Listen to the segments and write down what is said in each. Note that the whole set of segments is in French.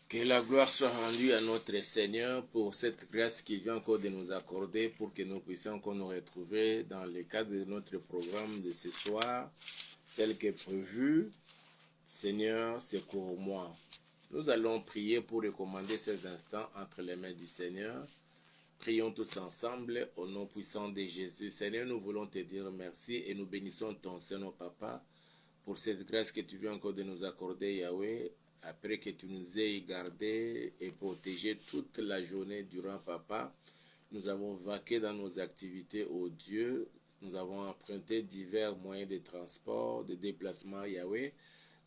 Que la gloire soit rendue à notre Seigneur pour cette grâce qu'il vient encore de nous accorder pour que nous puissions encore nous retrouver dans le cadre de notre programme de ce soir, tel que prévu. Seigneur, secours-moi. Nous allons prier pour recommander ces instants entre les mains du Seigneur. Prions tous ensemble au nom puissant de Jésus. Seigneur, nous voulons te dire merci et nous bénissons ton Seigneur, Papa, pour cette grâce que tu viens encore de nous accorder, Yahweh, après que tu nous aies gardés et protégés toute la journée durant, Papa. Nous avons vaqué dans nos activités, ô Dieu. Nous avons emprunté divers moyens de transport, de déplacement, Yahweh.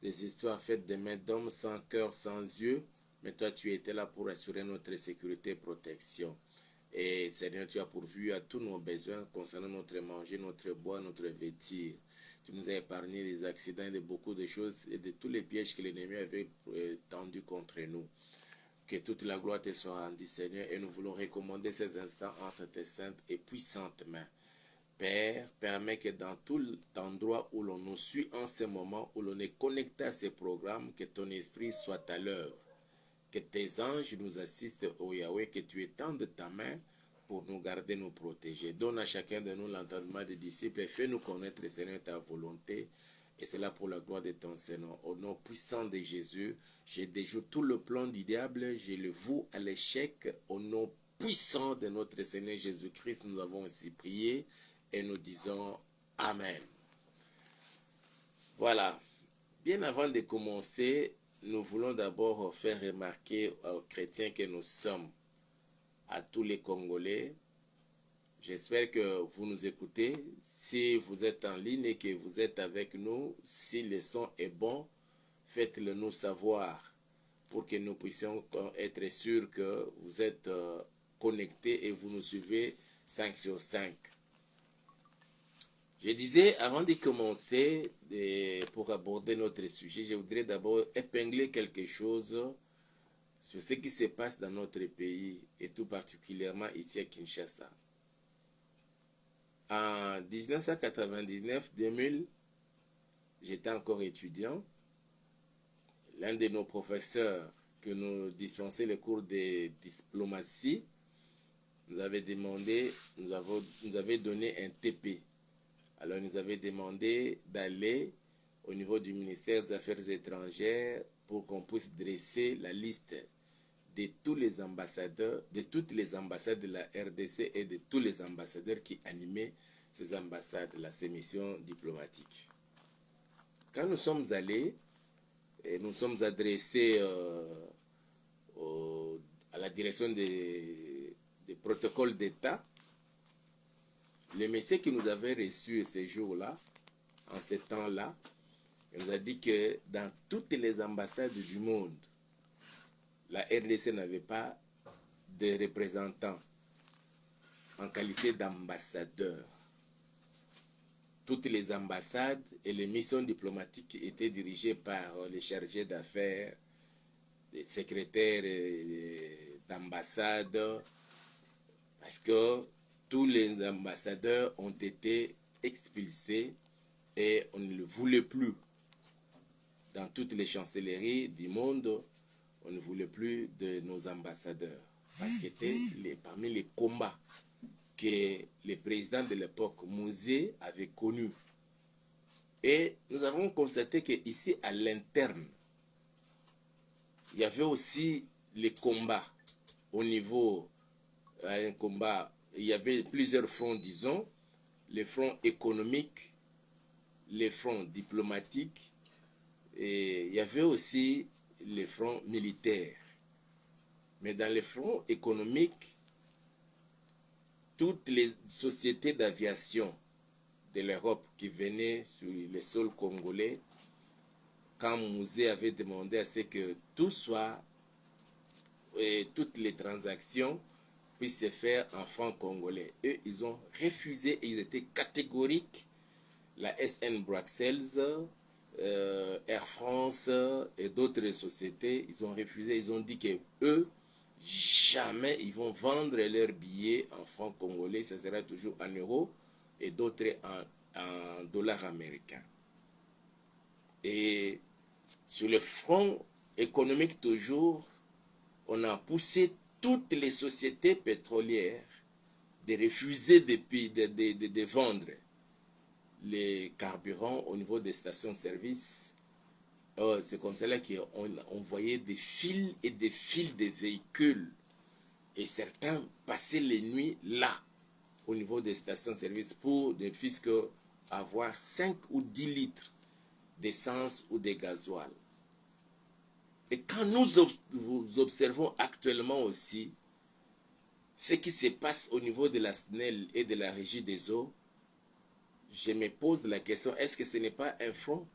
Des histoires faites de mains d'hommes sans cœur, sans yeux. Mais toi, tu étais là pour assurer notre sécurité et protection. Et Seigneur, tu as pourvu à tous nos besoins concernant notre manger, notre boire, notre vêtir. Tu nous as épargné des accidents et de beaucoup de choses et de tous les pièges que l'ennemi avait tendus contre nous. Que toute la gloire te soit rendue, Seigneur, et nous voulons recommander ces instants entre tes saintes et puissantes mains. Père, permets que dans tout endroit où l'on nous suit en ce moment, où l'on est connecté à ces programmes, que ton esprit soit à l'œuvre. Que tes anges nous assistent, ô Yahweh, que tu étendes ta main pour nous garder, nous protéger. Donne à chacun de nous l'entendement des disciples et fais-nous connaître, Seigneur, ta volonté. Et c'est là pour la gloire de ton Seigneur. Au nom puissant de Jésus, je déjoue tout le plan du diable, je le voue à l'échec. Au nom puissant de notre Seigneur Jésus-Christ, nous avons ainsi prié et nous disons Amen. Voilà. Bien avant de commencer, nous voulons d'abord faire remarquer aux chrétiens que nous sommes, à tous les Congolais. J'espère que vous nous écoutez. Si vous êtes en ligne et que vous êtes avec nous, si le son est bon, faites-le nous savoir pour que nous puissions être sûrs que vous êtes connectés et vous nous suivez 5 sur 5. Je disais, avant de commencer, pour aborder notre sujet, je voudrais d'abord épingler quelque chose sur ce qui se passe dans notre pays, et tout particulièrement ici à Kinshasa. En 1999-2000, j'étais encore étudiant. L'un de nos professeurs que nous dispensait les cours de diplomatie nous avait donné un TP. Alors, il nous avait demandé d'aller au niveau du ministère des Affaires étrangères pour qu'on puisse dresser la liste de tous les ambassadeurs, de toutes les ambassades de la RDC et de tous les ambassadeurs qui animaient ces ambassades-là, ces missions diplomatiques. Quand nous sommes allés, et nous sommes adressés à la direction des protocoles d'État. Le monsieur qui nous avait reçus ces jours-là, en ces temps-là, il nous a dit que dans toutes les ambassades du monde, la RDC n'avait pas de représentants en qualité d'ambassadeur. Toutes les ambassades et les missions diplomatiques étaient dirigées par les chargés d'affaires, les secrétaires d'ambassade, parce que tous les ambassadeurs ont été expulsés et on ne le voulait plus. Dans toutes les chancelleries du monde, on ne voulait plus de nos ambassadeurs. Parce que c'était parmi les combats que le président de l'époque, Mouzé, avait connus. Et nous avons constaté qu'ici, à l'interne, il y avait aussi les combats au niveau, un combat, il y avait plusieurs fronts, disons, les fronts économiques, les fronts diplomatiques, et il y avait aussi les fronts militaires. Mais dans les fronts économiques, toutes les sociétés d'aviation de l'Europe qui venaient sur le sol congolais, quand Mouzé avait demandé à ce que tout soit, et toutes les transactions puissent se faire en francs congolais. Eux, ils ont refusé et ils étaient catégoriques. La SN Bruxelles, Air France et d'autres sociétés, ils ont refusé. Ils ont dit que eux, jamais ils vont vendre leurs billets en francs congolais. Ça sera toujours en euros et d'autres en dollars américains. Et sur le front économique toujours, on a poussé toutes les sociétés pétrolières de refuser de vendre les carburants au niveau des stations-service. C'est comme cela qu'on voyait des fils et des fils de véhicules. Et certains passaient les nuits là, au niveau des stations-service, pour ne plus avoir 5 ou 10 litres d'essence ou de gasoil. Et quand nous observons actuellement aussi ce qui se passe au niveau de la SNEL et de la Régie des eaux, je me pose la question, est-ce que ce n'est pas un front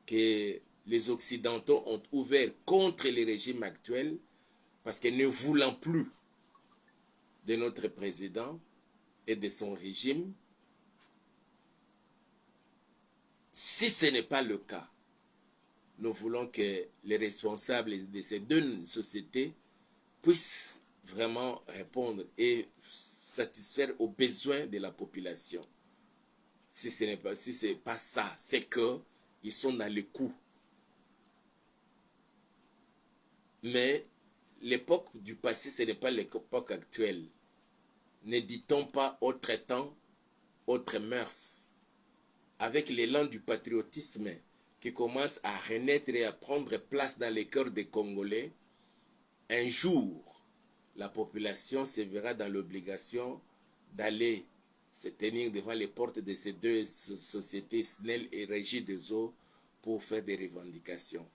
que les Occidentaux ont ouvert contre les régimes actuels, parce que ne voulant plus de notre président et de son régime? Si ce n'est pas le cas, nous voulons que les responsables de ces deux sociétés puissent vraiment répondre et satisfaire aux besoins de la population. Si ce n'est pas ça, c'est qu'ils sont dans le coup. Mais l'époque du passé, ce n'est pas l'époque actuelle. Ne dit-on pas autre temps, autre mœurs? Avec l'élan du patriotisme qui commence à renaître et à prendre place dans les cœurs des Congolais, un jour, la population se verra dans l'obligation d'aller se tenir devant les portes de ces deux sociétés, SNEL et Régie des eaux, pour faire des revendications.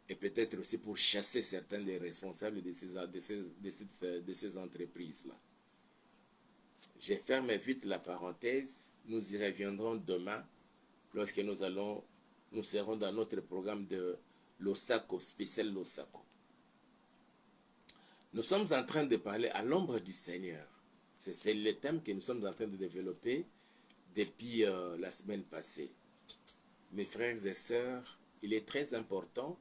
Et peut-être aussi pour chasser certains des responsables de ces entreprises-là. Je ferme vite la parenthèse. Nous y reviendrons demain lorsque nous serons dans notre programme de Losako, spécial Losako. Nous sommes en train de parler à l'ombre du Seigneur. C'est le thème que nous sommes en train de développer depuis la semaine passée. Mes frères et sœurs, il est très important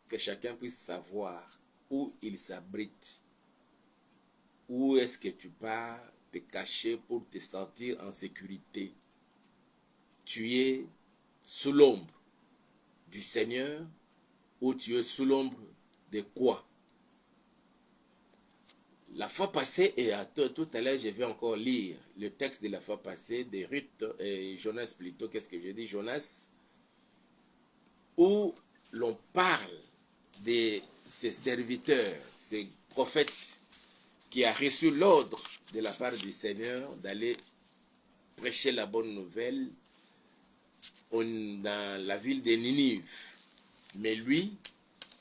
que chacun puisse savoir où il s'abrite. Où est-ce que tu pars te cacher pour te sentir en sécurité? Tu es sous l'ombre du Seigneur ou tu es sous l'ombre de quoi? La fois passée, et tout à l'heure, je vais encore lire le texte de la fois passée de Ruth et Jonas plutôt, qu'est-ce que j'ai dit, Jonas, où l'on parle de ces serviteurs, ces prophètes qui a reçu l'ordre de la part du Seigneur d'aller prêcher la bonne nouvelle dans la ville de Ninive. Mais lui,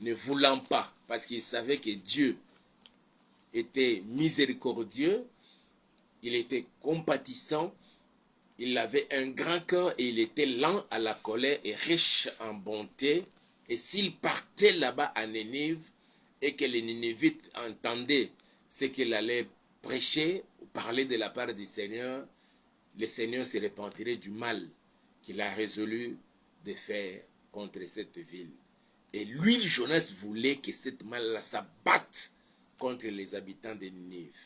ne voulant pas, parce qu'il savait que Dieu était miséricordieux, il était compatissant, il avait un grand cœur et il était lent à la colère et riche en bonté. Et s'il partait là-bas à Ninive et que les Ninivites entendaient ce qu'il allait prêcher, parler de la part du Seigneur, le Seigneur se repentirait du mal qu'il a résolu de faire contre cette ville. Et lui, Jonas, voulait que cette mal-là s'abatte contre les habitants de Ninive.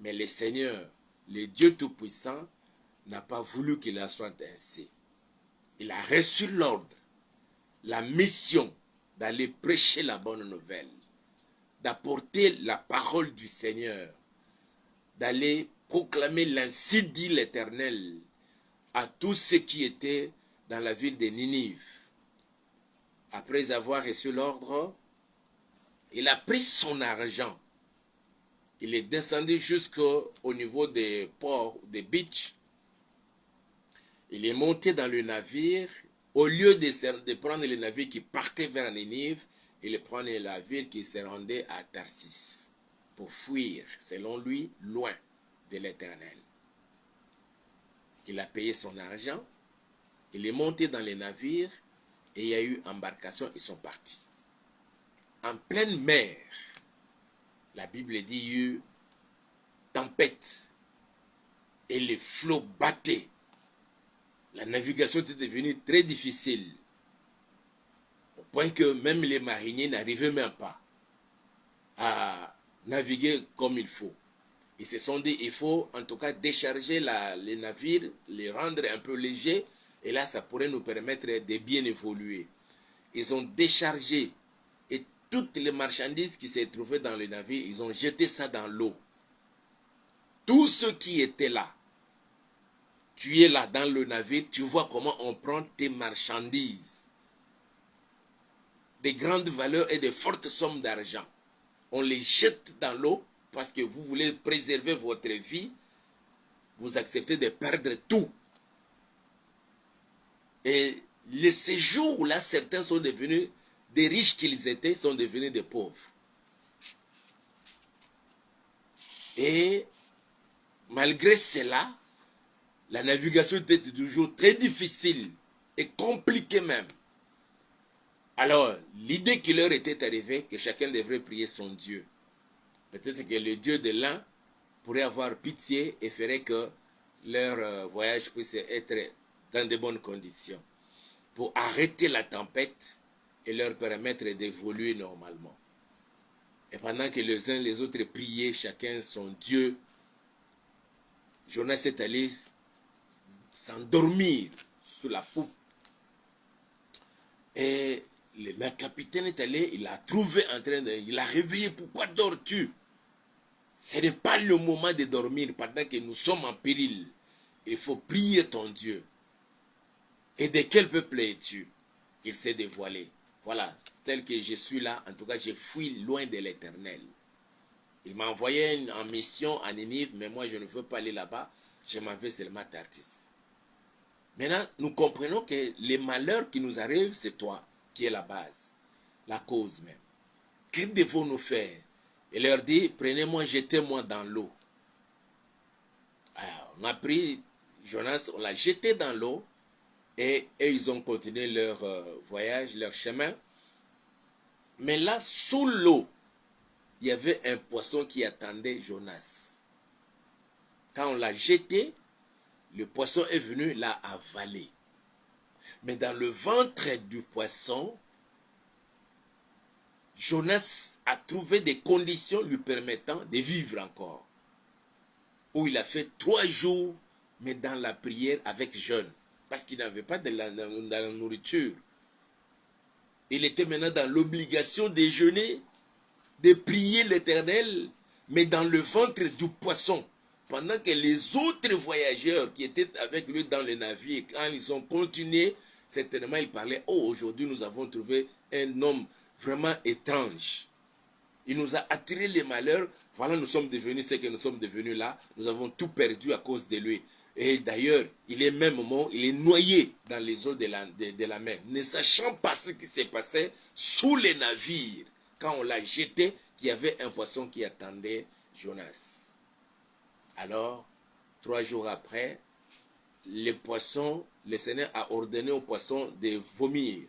Mais le Seigneur, le Dieu Tout-Puissant, n'a pas voulu qu'il en soit ainsi. Il a reçu l'ordre, la mission d'aller prêcher la bonne nouvelle, d'apporter la parole du Seigneur, d'aller proclamer l'ainsi dit l'Éternel à tous ceux qui étaient dans la ville de Ninive. Après avoir reçu l'ordre, il a pris son argent. Il est descendu jusqu'au niveau des ports, des beaches. Il est monté dans le navire. Au lieu de prendre le navire qui partait vers Ninive, il prenait le navire qui se rendait à Tarsis pour fuir, selon lui, loin de l'Éternel. Il a payé son argent. Il est monté dans le navire et il y a eu embarcation. Ils sont partis. En pleine mer, la Bible dit, il y a eu tempête et les flots battaient. La navigation était devenue très difficile, au point que même les mariniers n'arrivaient même pas à naviguer comme il faut. Ils se sont dit, il faut en tout cas décharger les navires, les rendre un peu légers, et là ça pourrait nous permettre de bien évoluer. Ils ont déchargé, et toutes les marchandises qui se trouvaient dans le navire, ils ont jeté ça dans l'eau. Tous ceux qui étaient là, tu es là dans le navire, tu vois comment on prend tes marchandises. Des grandes valeurs et de fortes sommes d'argent. On les jette dans l'eau parce que vous voulez préserver votre vie. Vous acceptez de perdre tout. Et les séjours là, certains sont devenus des riches qu'ils étaient, sont devenus des pauvres. Et malgré cela, la navigation était toujours très difficile et compliquée même. Alors, l'idée qui leur était arrivée, que chacun devrait prier son Dieu. Peut-être que le Dieu de l'un pourrait avoir pitié et ferait que leur voyage puisse être dans de bonnes conditions pour arrêter la tempête et leur permettre d'évoluer normalement. Et pendant que les uns les autres priaient chacun son Dieu, Jonas est allé s'endormir sous la poupe. Et le capitaine est allé, il l'a trouvé en train de... Il l'a réveillé. Pourquoi dors-tu? Ce n'est pas le moment de dormir pendant que nous sommes en péril. Il faut prier ton Dieu. Et de quel peuple es-tu? Il s'est dévoilé. Voilà, tel que je suis là, en tout cas, je fuis loin de l'Éternel. Il m'a envoyé en mission à Ninive, mais moi je ne veux pas aller là-bas. Je m'en vais seulement Tarsis. Maintenant, nous comprenons que les malheurs qui nous arrivent, c'est toi qui es la base, la cause même. Que devons-nous faire? Il leur dit, prenez-moi, jetez-moi dans l'eau. Alors, on a pris Jonas, on l'a jeté dans l'eau, et ils ont continué leur voyage, leur chemin. Mais là, sous l'eau, il y avait un poisson qui attendait Jonas. Quand on l'a jeté, le poisson est venu l'a avaler. Mais dans le ventre du poisson, Jonas a trouvé des conditions lui permettant de vivre encore. Où il a fait 3 jours, mais dans la prière avec jeûne. Parce qu'il n'avait pas de la nourriture. Il était maintenant dans l'obligation de jeûner, de prier l'Éternel, mais dans le ventre du poisson. Pendant que les autres voyageurs qui étaient avec lui dans le navire, quand ils ont continué, certainement ils parlaient, oh, aujourd'hui nous avons trouvé un homme vraiment étrange. Il nous a attiré les malheurs, voilà nous sommes devenus ce que nous sommes devenus là, nous avons tout perdu à cause de lui. Et d'ailleurs, il est même mort, il est noyé dans les eaux de la mer, ne sachant pas ce qui s'est passé sous les navires. Quand on l'a jeté, il y avait un poisson qui attendait Jonas. Alors, 3 jours après, les poissons, le Seigneur a ordonné aux poissons de vomir.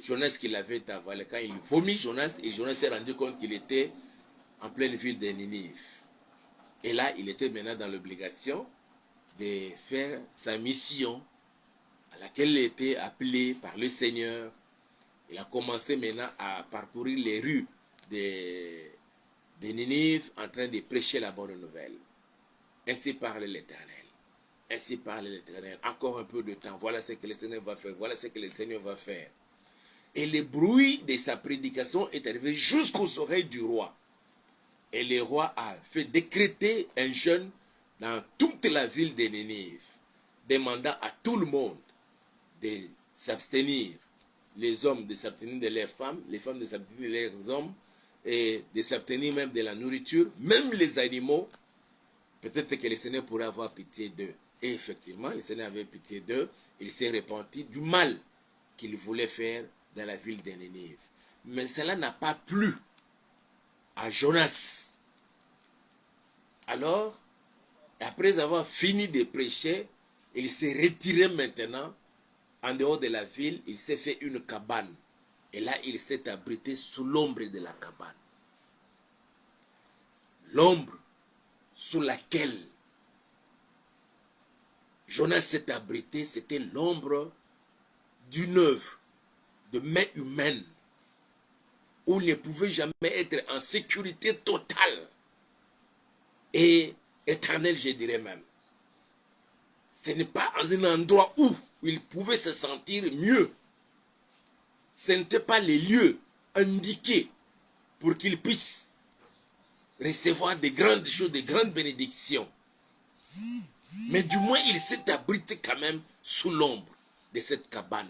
Jonas qui l'avait avalé, quand il vomit Jonas, et Jonas s'est rendu compte qu'il était en pleine ville de Ninive. Et là, il était maintenant dans l'obligation de faire sa mission à laquelle il était appelé par le Seigneur. Il a commencé maintenant à parcourir les rues de Ninive en train de prêcher la bonne nouvelle. Ainsi parle l'Éternel. Ainsi parle l'Éternel. Encore un peu de temps. Voilà ce que le Seigneur va faire. Voilà ce que le Seigneur va faire. Et le bruit de sa prédication est arrivé jusqu'aux oreilles du roi. Et le roi a fait décréter un jeûne dans toute la ville de Ninive, demandant à tout le monde de s'abstenir. Les hommes de s'abstenir de leurs femmes, les femmes de s'abstenir de leurs hommes, et de s'abstenir même de la nourriture, même les animaux. Peut-être que le Seigneur pourrait avoir pitié d'eux. Et effectivement, le Seigneur avait pitié d'eux. Il s'est repenti du mal qu'il voulait faire dans la ville de Ninive. Mais cela n'a pas plu à Jonas. Alors, après avoir fini de prêcher, il s'est retiré maintenant en dehors de la ville. Il s'est fait une cabane. Et là, il s'est abrité sous l'ombre de la cabane. L'ombre sous laquelle Jonas s'est abrité, c'était l'ombre d'une œuvre de main humaine, où il ne pouvait jamais être en sécurité totale et éternelle, je dirais même. Ce n'est pas un endroit où il pouvait se sentir mieux. Ce n'était pas les lieux indiqués pour qu'il puisse recevoir de grandes choses, de grandes bénédictions. Mais du moins, il s'est abrité quand même sous l'ombre de cette cabane.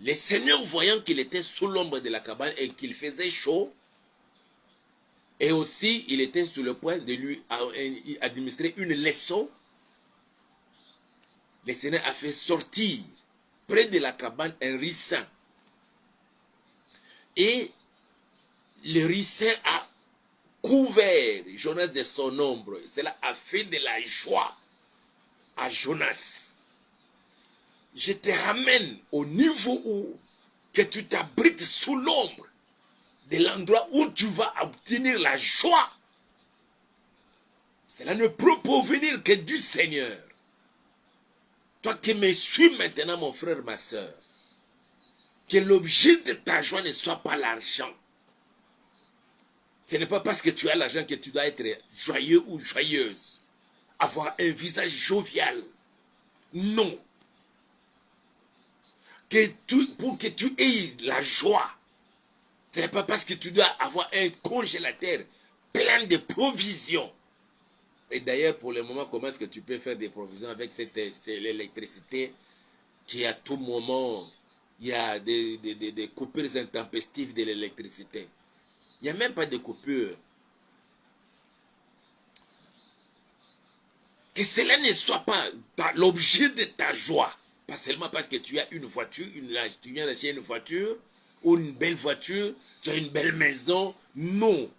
Le Seigneur, voyant qu'il était sous l'ombre de la cabane et qu'il faisait chaud, et aussi il était sur le point de lui administrer une leçon, le Seigneur a fait sortir près de la cabane un ricin. Et le ricin a couvert Jonas de son ombre. Cela a fait de la joie à Jonas. Je te ramène au niveau où que tu t'abrites sous l'ombre de l'endroit où tu vas obtenir la joie. Cela ne peut provenir que du Seigneur. Toi qui me suis maintenant, mon frère, ma soeur, que l'objet de ta joie ne soit pas l'argent. Ce n'est pas parce que tu as l'argent que tu dois être joyeux ou joyeuse. Avoir un visage jovial. Non. Pour que tu aies la joie, ce n'est pas parce que tu dois avoir un congélateur plein de provisions. Et d'ailleurs, pour le moment, comment est-ce que tu peux faire des provisions avec l'électricité qui à tout moment, il y a des coupures intempestives de l'électricité. Il n'y a même pas de coupures. Que cela ne soit pas l'objet de ta joie. Pas seulement parce que tu as une voiture, tu viens d'acheter une voiture, ou une belle voiture, tu as une belle maison. Non.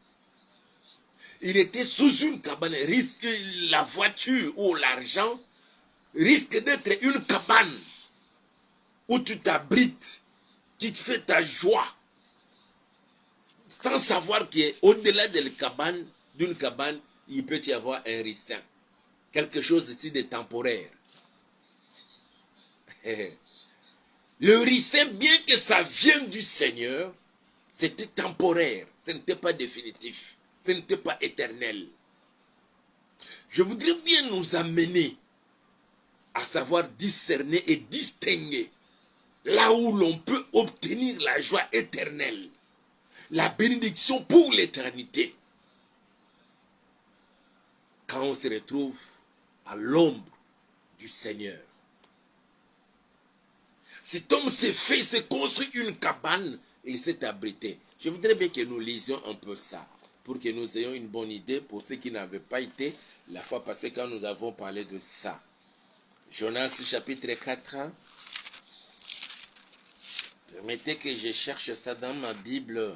Il était sous une cabane. Risque la voiture ou l'argent risque d'être une cabane où tu t'abrites, qui te fait ta joie. Sans savoir qu'au-delà d'une cabane, il peut y avoir un ricin. Quelque chose ici de temporaire. Le ricin, bien que ça vienne du Seigneur, c'était temporaire. Ce n'était pas définitif. Ce n'était pas éternel. Je voudrais bien nous amener à savoir discerner et distinguer là où l'on peut obtenir la joie éternelle. La bénédiction pour l'éternité. Quand on se retrouve à l'ombre du Seigneur. Cet homme s'est construit une cabane et il s'est abrité. Je voudrais bien que nous lisions un peu ça, pour que nous ayons une bonne idée pour ceux qui n'avaient pas été la fois passée quand nous avons parlé de ça. Jonas chapitre 4. Permettez que je cherche ça dans ma Bible.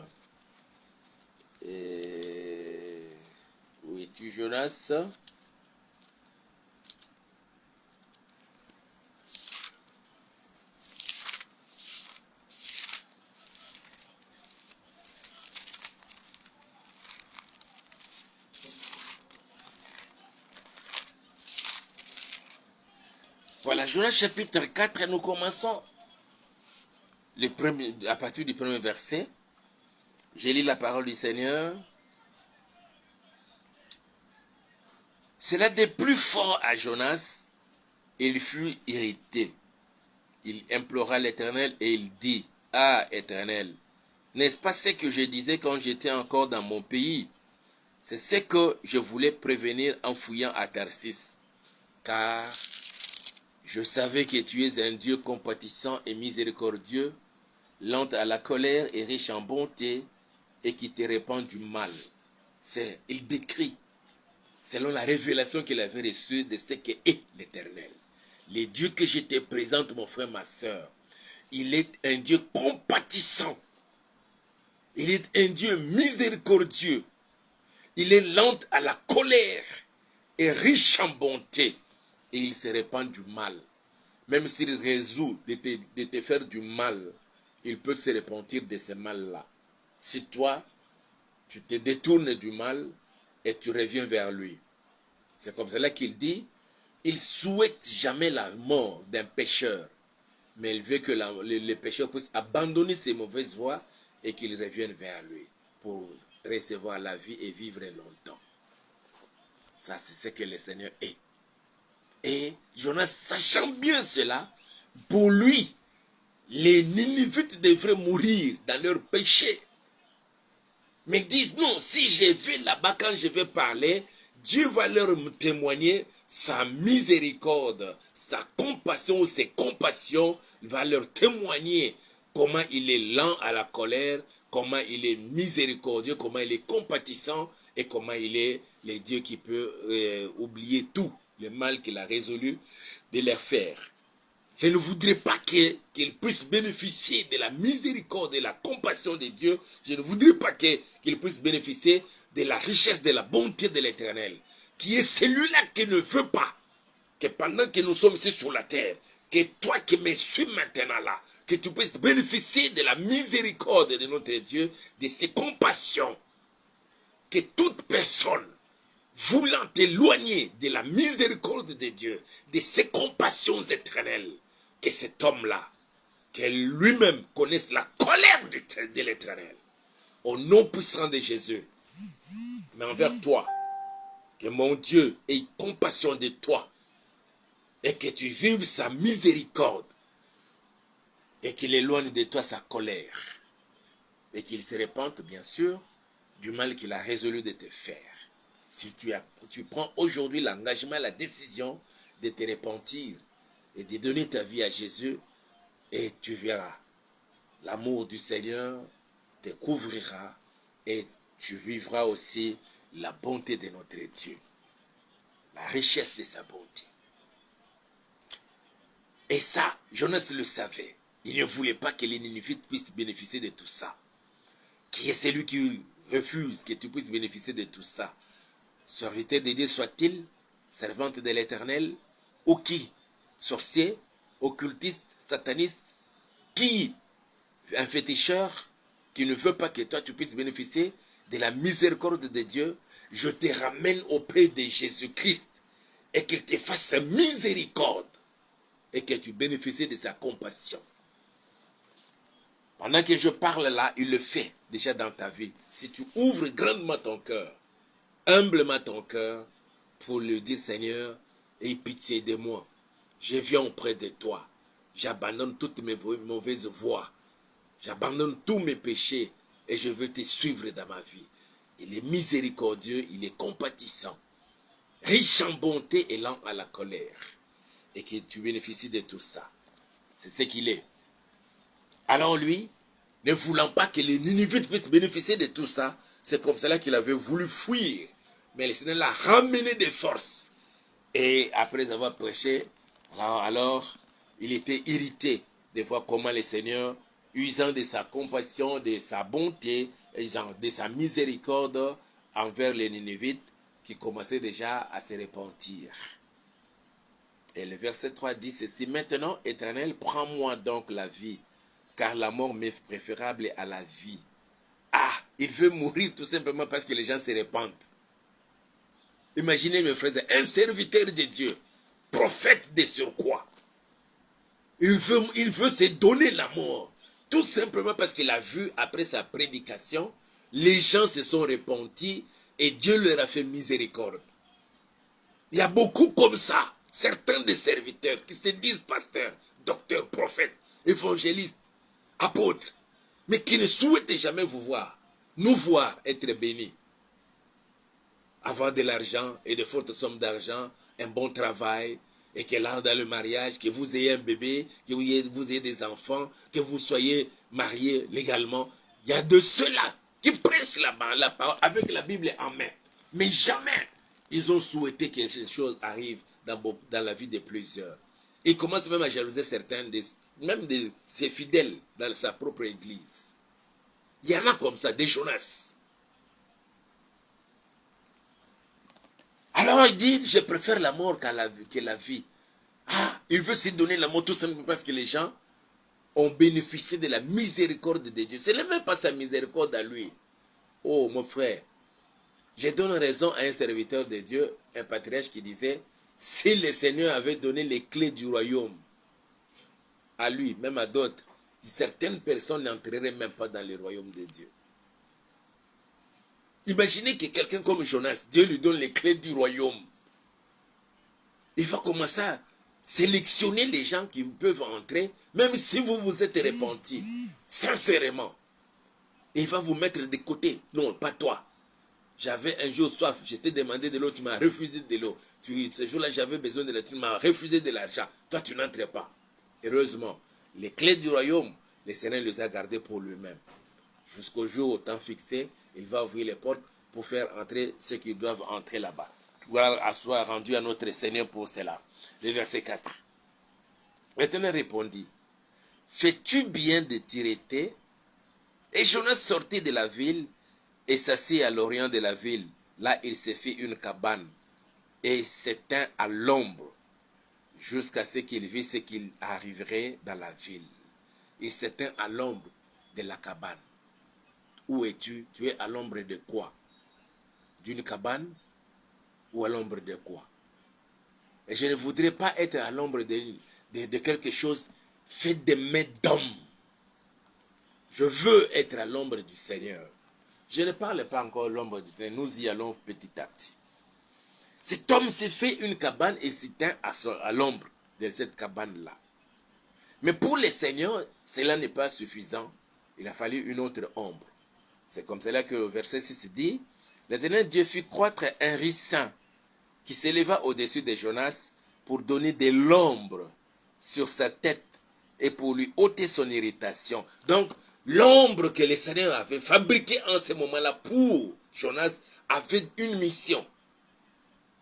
Où es-tu, Jonas? Voilà, Jonas chapitre 4, nous commençons à partir du premier verset. Je lis la parole du Seigneur. Cela de plus fort à Jonas, il fut irrité. Il implora l'Éternel et il dit, « Ah, Éternel, n'est-ce pas ce que je disais quand j'étais encore dans mon pays? C'est ce que je voulais prévenir en fouillant à Tarsis. Car je savais que tu es un Dieu compatissant et miséricordieux, lent à la colère et riche en bonté, et qui te répand du mal. » Il décrit, selon la révélation qu'il avait reçue de ce qu'est l'Éternel. Le Dieu que je te présente, mon frère, ma soeur, il est un Dieu compatissant. Il est un Dieu miséricordieux. Il est lent à la colère et riche en bonté. Et il se répand du mal. Même s'il résout de te faire du mal, il peut se repentir de ce mal-là. Si toi, tu te détournes du mal et tu reviens vers lui. C'est comme cela qu'il dit, il souhaite jamais la mort d'un pécheur, mais il veut que le pécheur puisse abandonner ses mauvaises voies et qu'il revienne vers lui pour recevoir la vie et vivre longtemps. Ça, c'est ce que le Seigneur est. Et Jonas, sachant bien cela, pour lui, les Ninivites devraient mourir dans leur péché. Mais ils disent, non, si je vais là-bas, quand je vais parler, Dieu va leur témoigner sa miséricorde, sa compassion, ses compassions, il va leur témoigner comment il est lent à la colère, comment il est miséricordieux, comment il est compatissant et comment il est le Dieu qui peut oublier tout le mal qu'il a résolu de leur faire. Je ne voudrais pas qu'ils puissent bénéficier de la miséricorde et de la compassion de Dieu. Je ne voudrais pas qu'ils puissent bénéficier de la richesse, de la bonté de l'Éternel, qui est celui-là qui ne veut pas que pendant que nous sommes ici sur la terre, que toi qui me suis maintenant là, que tu puisses bénéficier de la miséricorde de notre Dieu, de ses compassions, que toute personne voulant t'éloigner de la miséricorde de Dieu, de ses compassions éternelles, que cet homme-là, que lui-même connaisse la colère de l'Éternel, au nom puissant de Jésus, mais envers toi, que mon Dieu ait compassion de toi, et que tu vives sa miséricorde, et qu'il éloigne de toi sa colère, et qu'il se répande, bien sûr, du mal qu'il a résolu de te faire. Si tu prends aujourd'hui l'engagement, la décision de te repentir et de donner ta vie à Jésus, et tu verras, l'amour du Seigneur te couvrira et tu vivras aussi la bonté de notre Dieu, la richesse de sa bonté. Et ça, Jonas le savait. Il ne voulait pas que les Ninivites puissent bénéficier de tout ça. Qui est celui qui refuse que tu puisses bénéficier de tout ça? Serviteur de Dieu soit-il, servante de l'Éternel, ou qui? Sorcier, occultiste, sataniste, qui? Un féticheur qui ne veut pas que toi tu puisses bénéficier de la miséricorde de Dieu. Je te ramène auprès de Jésus-Christ et qu'il te fasse miséricorde et que tu bénéficies de sa compassion. Pendant que je parle là, il le fait déjà dans ta vie. Si tu ouvres grandement ton cœur, humblement ton cœur, pour lui dire, Seigneur, aie pitié de moi. Je viens auprès de toi. J'abandonne toutes mes mauvaises voies. J'abandonne tous mes péchés et je veux te suivre dans ma vie. Il est miséricordieux, il est compatissant, riche en bonté et lent à la colère. Et que tu bénéficies de tout ça. C'est ce qu'il est. Alors lui, ne voulant pas que les Ninivites puissent bénéficier de tout ça, c'est comme cela qu'il avait voulu fuir. Mais le Seigneur l'a ramené de force. Et après avoir prêché, alors il était irrité de voir comment le Seigneur, usant de sa compassion, de sa bonté, de sa miséricorde envers les Ninivites, qui commençaient déjà à se repentir. Et le verset 3 dit ceci: Maintenant, Éternel, prends-moi donc la vie, car la mort m'est préférable à la vie. Ah, il veut mourir tout simplement parce que les gens se répandent. Imaginez mes frères, un serviteur de Dieu, prophète de surcroît, il veut se donner la mort, tout simplement parce qu'il a vu après sa prédication, les gens se sont repentis et Dieu leur a fait miséricorde. Il y a beaucoup comme ça, certains des serviteurs qui se disent pasteurs, docteurs, prophètes, évangélistes, apôtres, mais qui ne souhaitent jamais vous voir, nous voir être bénis. Avoir de l'argent et de fortes sommes d'argent, un bon travail, et que là, dans le mariage, que vous ayez un bébé, que vous ayez des enfants, que vous soyez mariés légalement. Il y a de ceux-là qui prêchent la parole avec la Bible en main. Mais jamais ils ont souhaité que ces choses arrivent dans la vie de plusieurs. Ils commencent même à jalouser certains, même de ses fidèles dans sa propre église. Il y en a comme ça, des Jonas. Alors il dit, je préfère la mort que la vie. Ah, il veut se donner la mort tout simplement parce que les gens ont bénéficié de la miséricorde de Dieu. Ce n'est même pas sa miséricorde à lui. Oh mon frère, je donne raison à un serviteur de Dieu, un patriarche qui disait, si le Seigneur avait donné les clés du royaume à lui, même à d'autres, certaines personnes n'entreraient même pas dans le royaume de Dieu. Imaginez que quelqu'un comme Jonas, Dieu lui donne les clés du royaume. Il va commencer à sélectionnez les gens qui peuvent entrer, même si vous vous êtes repenti, sincèrement. Et il va vous mettre de côté. Non, pas toi. J'avais un jour soif, je t'ai demandé de l'eau, tu m'as refusé de l'eau. Ce jour-là, j'avais besoin de l'argent, tu m'as refusé de l'argent. Toi, tu n'entres pas. Heureusement, les clés du royaume, le Seigneur les a gardées pour lui-même. Jusqu'au jour au temps fixé, il va ouvrir les portes pour faire entrer ceux qui doivent entrer là-bas. Gloire soit rendue à notre Seigneur pour cela. Le verset 4. L'Éternel répondit, fais-tu bien de t'arrêter? Et Jonas sortit de la ville et s'assit à l'orient de la ville. Là, il s'est fait une cabane et s'étint à l'ombre jusqu'à ce qu'il vit ce qu'il arriverait dans la ville. Il s'étint à l'ombre de la cabane. Où es-tu? Tu es à l'ombre de quoi? D'une cabane ou à l'ombre de quoi? Et je ne voudrais pas être à l'ombre de quelque chose fait de mains d'hommes. Je veux être à l'ombre du Seigneur. Je ne parle pas encore de l'ombre du Seigneur. Nous y allons petit à petit. Cet homme s'est fait une cabane et s'y tient à l'ombre de cette cabane-là. Mais pour le Seigneur, cela n'est pas suffisant. Il a fallu une autre ombre. C'est comme cela que le verset 6 dit, l'Éternel Dieu fit croître un ricin qui s'éleva au-dessus de Jonas pour donner de l'ombre sur sa tête et pour lui ôter son irritation. Donc, l'ombre que le Seigneur avait fabriquée en ce moment-là pour Jonas avait une mission.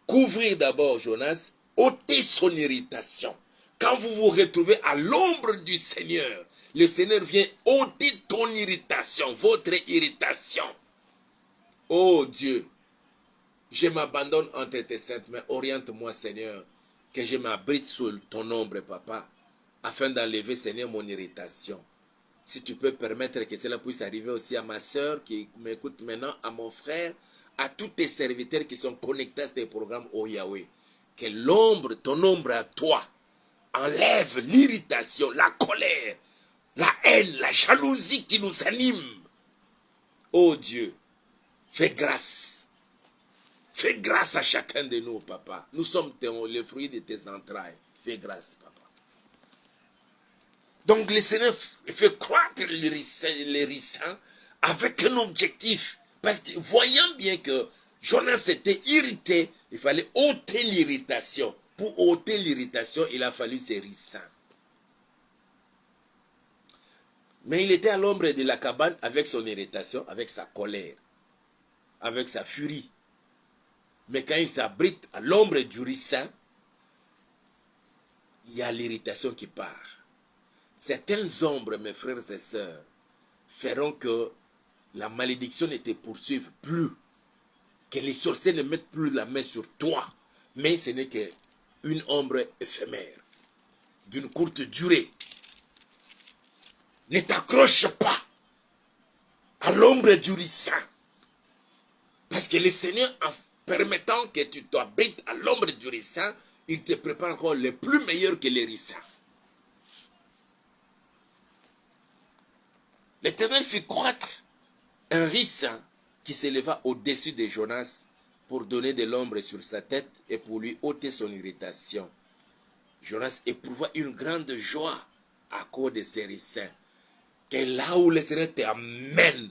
Couvrir d'abord Jonas, ôter son irritation. Quand vous vous retrouvez à l'ombre du Seigneur, le Seigneur vient ôter ton irritation, votre irritation. Oh Dieu, je m'abandonne entre tes saintes mains. Oriente-moi, Seigneur, que je m'abrite sous ton ombre, Papa, afin d'enlever, Seigneur, mon irritation. Si tu peux permettre que cela puisse arriver aussi à ma soeur qui m'écoute maintenant, à mon frère, à tous tes serviteurs qui sont connectés à ces programmes, oh Yahweh, que l'ombre, ton ombre à toi, enlève l'irritation, la colère, la haine, la jalousie qui nous anime. Oh Dieu, fais grâce. Fais grâce à chacun de nous, Papa. Nous sommes les fruits de tes entrailles. Fais grâce, Papa. Donc le Seigneur fait croître les ricins avec un objectif. Parce que voyant bien que Jonas était irrité, il fallait ôter l'irritation. Pour ôter l'irritation, il a fallu ces ricins. Mais il était à l'ombre de la cabane avec son irritation, avec sa colère, avec sa furie. Mais quand il s'abrite à l'ombre du ricin, il y a l'irritation qui part. Certaines ombres, mes frères et sœurs, feront que la malédiction ne te poursuive plus. Que les sorciers ne mettent plus la main sur toi. Mais ce n'est qu'une ombre éphémère, d'une courte durée. Ne t'accroche pas à l'ombre du ricin. Parce que le Seigneur, en permettant que tu t'abrites à l'ombre du ricin, il te prépare encore le plus meilleur que les ricins. L'Éternel fit croître un ricin qui s'éleva au-dessus de Jonas pour donner de l'ombre sur sa tête et pour lui ôter son irritation. Jonas éprouva une grande joie à cause de ces ricins. Que là où le Seigneur t'amène,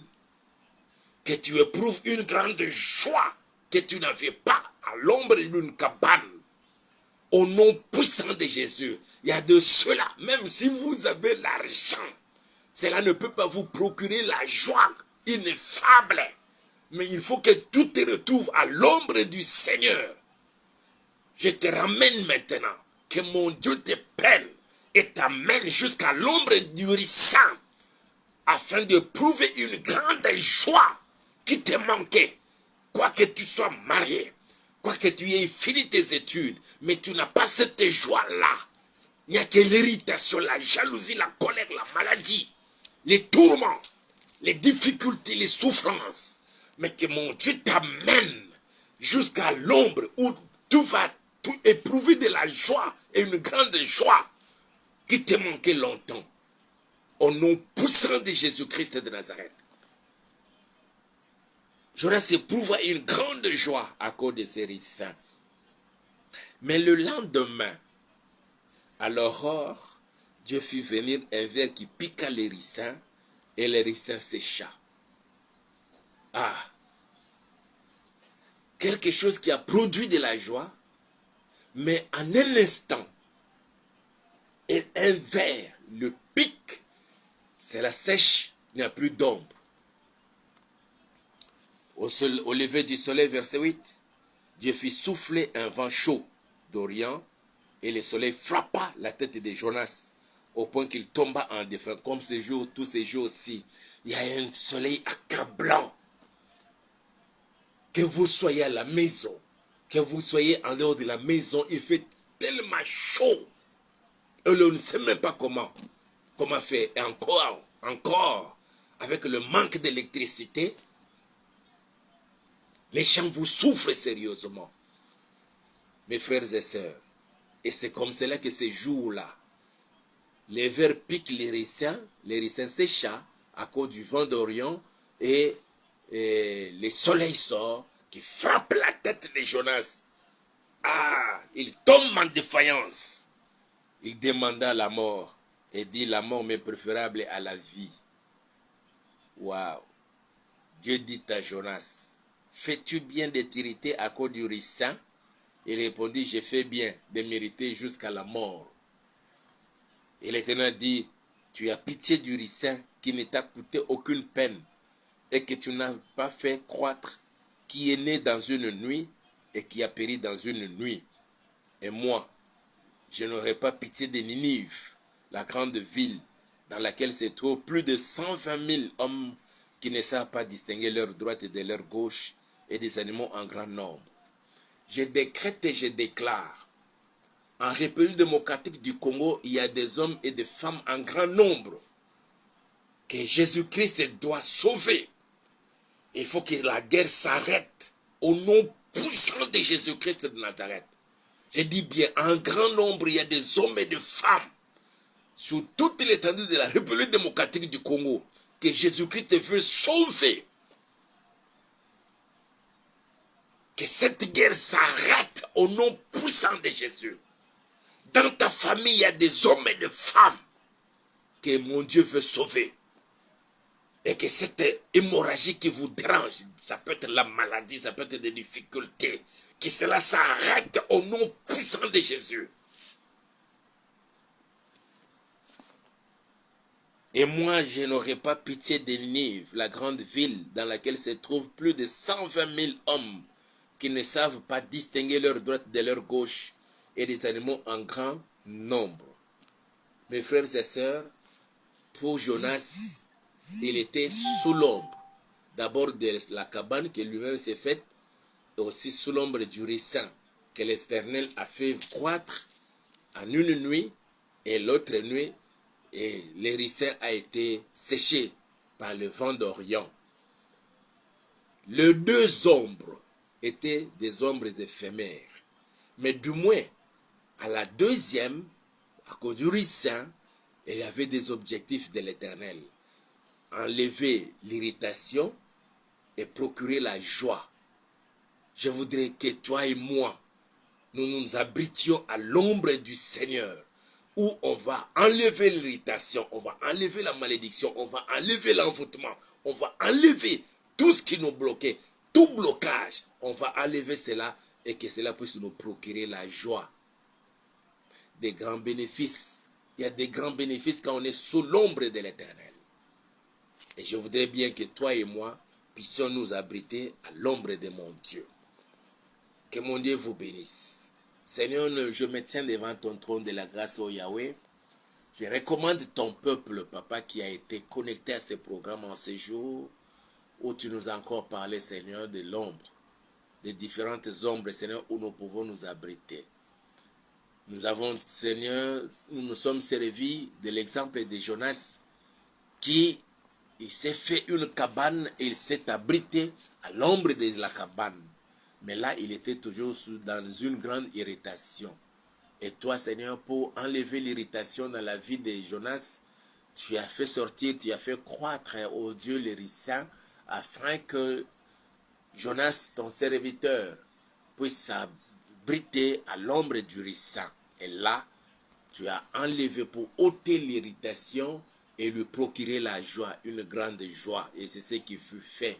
que tu éprouves une grande joie que tu n'avais pas à l'ombre d'une cabane. Au nom puissant de Jésus, il y a de cela, même si vous avez l'argent, cela ne peut pas vous procurer la joie ineffable. Mais il faut que tout te retrouve à l'ombre du Seigneur. Je te ramène maintenant, que mon Dieu te prenne et t'amène jusqu'à l'ombre du ricin, afin de prouver une grande joie qui te manquait. Quoique tu sois marié, quoique tu aies fini tes études, mais tu n'as pas cette joie-là. Il n'y a que l'irritation, la jalousie, la colère, la maladie, les tourments, les difficultés, les souffrances. Mais que mon Dieu t'amène jusqu'à l'ombre où tu vas éprouver de la joie et une grande joie qui te manquait longtemps. Au nom puissant de Jésus-Christ de Nazareth. Jonas éprouva une grande joie à cause de ces ricins. Mais le lendemain, À l'aurore, Dieu fit venir un ver qui piqua les ricins et les ricins sécha. Ah, quelque chose qui a produit de la joie, mais en un instant, et un ver le pique, c'est la sèche, il n'y a plus d'ombre. Au lever du soleil, verset 8, Dieu fit souffler un vent chaud d'Orient et le soleil frappa la tête de Jonas au point qu'il tomba en défunt. Comme ces jours, tous ces jours-ci, il y a un soleil accablant. Que vous soyez à la maison, que vous soyez en dehors de la maison, il fait tellement chaud. Et on ne sait même pas comment faire. Et encore, avec le manque d'électricité, les gens vous souffrent sérieusement. Mes frères et sœurs, et c'est comme cela que ces jours-là, les vers piquent les ricins séchent à cause du vent d'Orient et le soleil sort qui frappe la tête de Jonas. Ah, il tombe en défaillance. Il demanda la mort et dit la mort m'est préférable à la vie. Waouh! Dieu dit à Jonas, fais-tu bien de t'irriter à cause du ricin? Il répondit, j'ai fait bien de m'irriter jusqu'à la mort. Et l'Éternel dit, tu as pitié du ricin qui ne t'a coûté aucune peine et que tu n'as pas fait croître, qui est né dans une nuit et qui a péri dans une nuit. Et moi, je n'aurai pas pitié de Ninive, la grande ville dans laquelle se trouvent plus de 120 000 hommes qui ne savent pas distinguer leur droite de leur gauche et des animaux en grand nombre. Je décrète et je déclare, en République démocratique du Congo, il y a des hommes et des femmes en grand nombre que Jésus-Christ doit sauver. Il faut que la guerre s'arrête au nom puissant de Jésus-Christ de Nazareth. Je dis bien, en grand nombre, il y a des hommes et des femmes sur toute l'étendue de la République démocratique du Congo que Jésus-Christ veut sauver. Que cette guerre s'arrête au nom puissant de Jésus. Dans ta famille, il y a des hommes et des femmes que mon Dieu veut sauver. Et que cette hémorragie qui vous dérange, ça peut être la maladie, ça peut être des difficultés, que cela s'arrête au nom puissant de Jésus. Et moi, je n'aurai pas pitié de Ninive, la grande ville dans laquelle se trouvent plus de 120 000 hommes qui ne savent pas distinguer leur droite de leur gauche et des animaux en grand nombre. Mes frères et sœurs, pour Jonas, il était sous l'ombre. D'abord de la cabane que lui-même s'est faite, et aussi sous l'ombre du ricin que l'Éternel a fait croître en une nuit, et l'autre nuit, et le ricin a été séché par le vent d'Orient. Les deux ombres étaient des ombres éphémères. Mais du moins, à la deuxième, à cause du ricin, il y avait des objectifs de l'Éternel. Enlever l'irritation et procurer la joie. Je voudrais que toi et moi, nous nous abritions à l'ombre du Seigneur, où on va enlever l'irritation, on va enlever la malédiction, on va enlever l'envoûtement, on va enlever tout ce qui nous bloquait, tout blocage, on va enlever cela et que cela puisse nous procurer la joie. Des grands bénéfices. Il y a des grands bénéfices quand on est sous l'ombre de l'Éternel. Et je voudrais bien que toi et moi puissions nous abriter à l'ombre de mon Dieu. Que mon Dieu vous bénisse. Seigneur, je me tiens devant ton trône de la grâce, ô Yahweh. Je recommande ton peuple, Papa, qui a été connecté à ce programme en ce jour, où tu nous as encore parlé, Seigneur, de l'ombre, des différentes ombres, Seigneur, où nous pouvons nous abriter. Nous avons, Seigneur, nous nous sommes servis de l'exemple de Jonas, qui il s'est fait une cabane et il s'est abrité à l'ombre de la cabane. Mais là, il était toujours dans une grande irritation. Et toi, Seigneur, pour enlever l'irritation dans la vie de Jonas, tu as fait sortir, tu as fait croître, ô Dieu, le ricin, afin que Jonas, ton serviteur, puisse s'abriter à l'ombre du ricin. Et là, tu as enlevé pour ôter l'irritation et lui procurer la joie, une grande joie. Et c'est ce qui fut fait.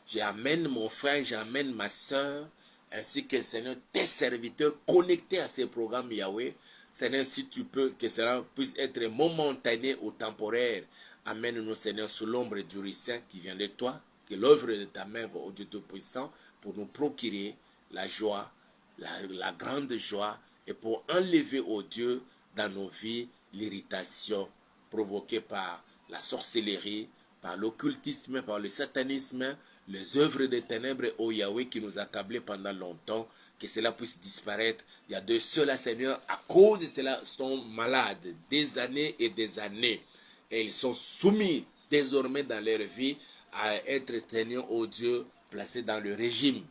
J'amène mon frère, j'amène ma soeur, ainsi que Seigneur, tes serviteurs connectés à ces programmes Yahweh. Seigneur, si tu peux, que cela puisse être momentané ou temporaire. Amène-nous, Seigneur, sous l'ombre du ricin qui vient de toi, que l'œuvre de ta main, ô Dieu Tout-Puissant, pour nous procurer la joie, la grande joie, et pour enlever, ô Dieu, dans nos vies, l'irritation provoquée par la sorcellerie, par l'occultisme, par le satanisme, les œuvres des ténèbres, ô Yahweh, qui nous accablaient pendant longtemps, que cela puisse disparaître. Il y a de ceux-là, Seigneur, à cause de cela, sont malades des années et des années. Et ils sont soumis désormais dans leur vie à être, Seigneur, ô Dieu, placés dans le régime,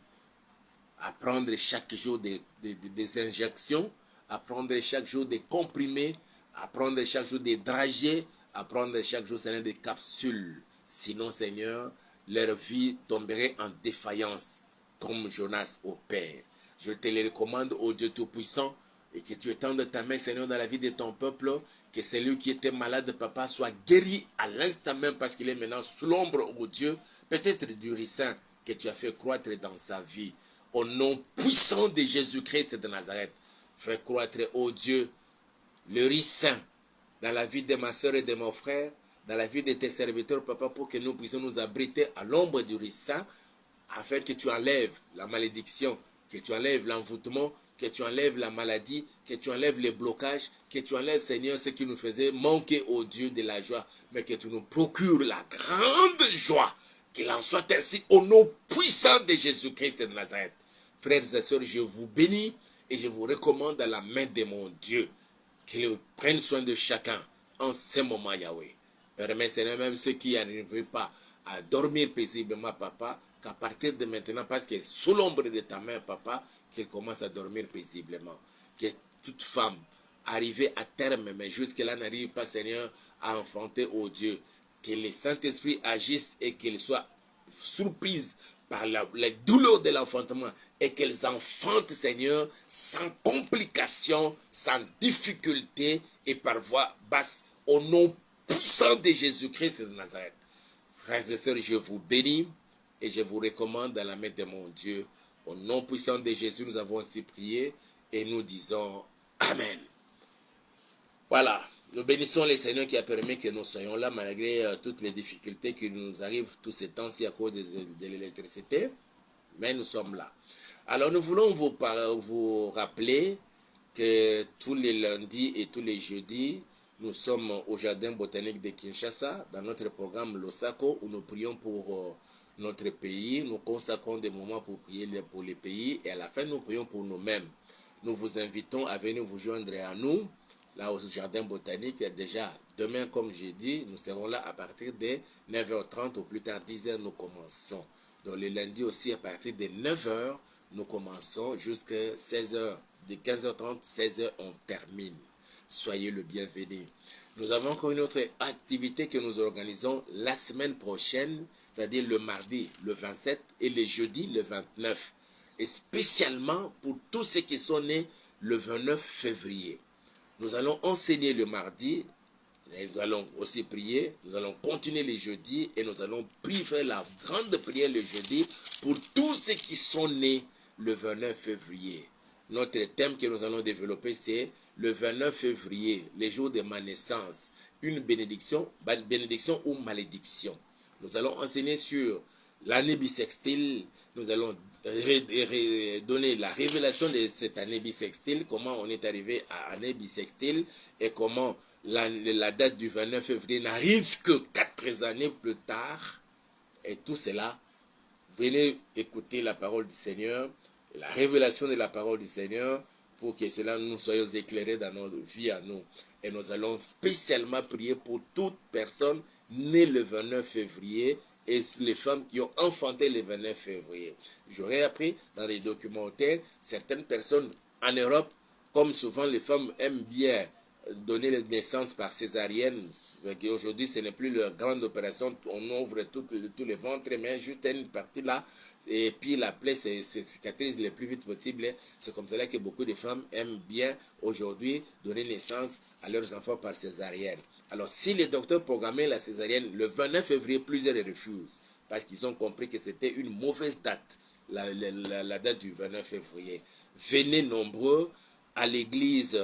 à prendre chaque jour des injections, à prendre chaque jour des comprimés, à prendre chaque jour des dragées, à prendre chaque jour, Seigneur, des capsules. Sinon, Seigneur, leur vie tomberait en défaillance, comme Jonas au Père. Je te les recommande, ô Dieu Tout-Puissant, et que tu étendes ta main, Seigneur, dans la vie de ton peuple, que celui qui était malade, papa, soit guéri à l'instant même, parce qu'il est maintenant sous l'ombre, ô Dieu, peut-être du ricin que tu as fait croître dans sa vie. Au nom puissant de Jésus-Christ de Nazareth, fais croître, ô Dieu, le ricin dans la vie de ma soeur et de mon frère, dans la vie de tes serviteurs, papa, pour que nous puissions nous abriter à l'ombre du ricin, afin que tu enlèves la malédiction, que tu enlèves l'envoûtement, que tu enlèves la maladie, que tu enlèves les blocages, que tu enlèves, Seigneur, ce qui nous faisait manquer au Dieu de la joie, mais que tu nous procures la grande joie. Qu'il en soit ainsi au nom puissant de Jésus-Christ de Nazareth. Frères et sœurs, je vous bénis et je vous recommande à la main de mon Dieu qu'il prenne soin de chacun en ce moment, Yahweh. Permets, Seigneur, même ceux qui n'arrivent pas à dormir paisiblement, papa, qu'à partir de maintenant, parce que sous l'ombre de ta main, papa, qu'ils commencent à dormir paisiblement. Que toute femme arrivée à terme, mais jusque-là n'arrive pas, Seigneur, à enfanter, ô Dieu, que le Saint-Esprit agisse et qu'elle soit surprise par la douleur de l'enfantement et qu'elles enfantent, Seigneur, sans complication, sans difficulté et par voie basse, au nom puissant de Jésus-Christ de Nazareth. Frères et sœurs, je vous bénis et je vous recommande à la main de mon Dieu. Au nom puissant de Jésus, nous avons ainsi prié et nous disons Amen. Voilà. Nous bénissons le Seigneur qui a permis que nous soyons là malgré toutes les difficultés qui nous arrivent tous ces temps-ci à cause de l'électricité. Mais nous sommes là. Alors nous voulons vous rappeler que tous les lundis et tous les jeudis, nous sommes au Jardin botanique de Kinshasa, dans notre programme Losako, où nous prions pour notre pays. Nous consacrons des moments pour prier pour les pays et à la fin, nous prions pour nous-mêmes. Nous vous invitons à venir vous joindre à nous, là au Jardin botanique. Déjà, demain, comme j'ai dit, nous serons là à partir de 9h30, au plus tard 10h, nous commençons. Donc le lundi aussi, à partir de 9h, nous commençons jusqu'à 16h. De 15h30, 16h, on termine. Soyez le bienvenu. Nous avons encore une autre activité que nous organisons la semaine prochaine, c'est-à-dire le mardi, le 27, et le jeudi, le 29. Et spécialement pour tous ceux qui sont nés le 29 février. Nous allons enseigner le mardi, nous allons aussi prier, nous allons continuer le jeudi et nous allons faire la grande prière le jeudi pour tous ceux qui sont nés le 29 février. Notre thème que nous allons développer, c'est le 29 février, les jours de ma naissance, une bénédiction ou malédiction. Nous allons enseigner sur l'année bissextile, nous allons donner la révélation de cette année bissextile, comment on est arrivé à l'année bissextile et comment la date du 29 février n'arrive que 4 années plus tard. Et tout cela, venez écouter la parole du Seigneur, la révélation de la parole du Seigneur, pour que cela nous soyons éclairés dans notre vie à nous. Et nous allons spécialement prier pour toute personne née le 29 février et les femmes qui ont enfanté le 29 février. J'aurais appris dans les documentaires, certaines personnes en Europe, comme souvent les femmes aiment bien donner les naissances par césarienne. Aujourd'hui, ce n'est plus la grande opération, on ouvre tous les ventres, mais juste une partie là, et puis la plaie se cicatrise le plus vite possible. C'est comme cela que beaucoup de femmes aiment bien aujourd'hui donner naissance à leurs enfants par césarienne. Alors, si les docteurs programmaient la césarienne le 29 février, plusieurs refusent, parce qu'ils ont compris que c'était une mauvaise date, la date du 29 février. Venez nombreux à l'église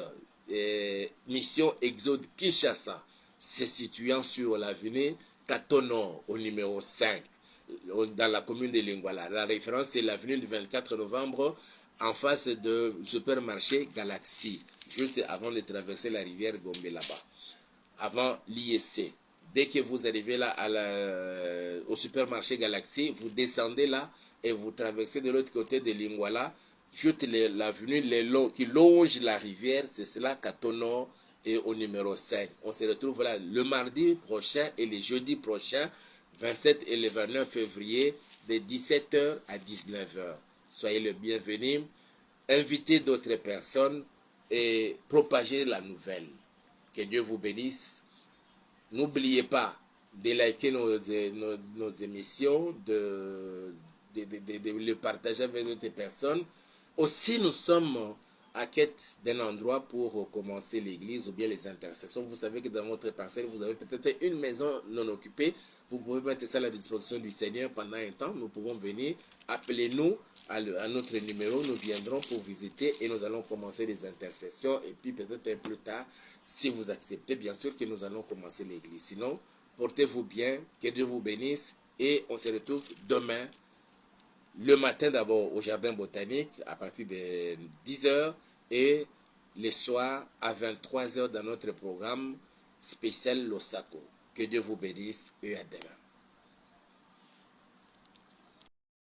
Mission Exode Kinshasa, se situant sur l'avenue Katono au numéro 5, dans la commune de Lingwala. La référence, c'est l'avenue du 24 novembre, en face du supermarché Galaxy, juste avant de traverser la rivière Gombe là-bas, avant l'ISC. Dès que vous arrivez là au supermarché Galaxy, vous descendez là et vous traversez de l'autre côté de Lingwala, juste l'avenue qui longe la rivière, c'est cela, Katono et au numéro 5. On se retrouve là le mardi prochain et le jeudi prochain, 27 et le 29 février, de 17h à 19h. Soyez le bienvenu, invitez d'autres personnes et propagez la nouvelle. Que Dieu vous bénisse. N'oubliez pas de liker nos émissions, de le partager avec d'autres personnes. Aussi, nous sommes à quête d'un endroit pour commencer l'église ou bien les intercessions. Vous savez que dans votre parcelle, vous avez peut-être une maison non occupée. Vous pouvez mettre ça à la disposition du Seigneur pendant un temps. Nous pouvons venir, appelez-nous à notre numéro. Nous viendrons pour visiter et nous allons commencer les intercessions. Et puis peut-être un peu plus tard, si vous acceptez, bien sûr que nous allons commencer l'église. Sinon, portez-vous bien, que Dieu vous bénisse et on se retrouve demain. Le matin d'abord au jardin botanique à partir de 10h et le soir à 23h dans notre programme spécial Losako. Que Dieu vous bénisse et à demain.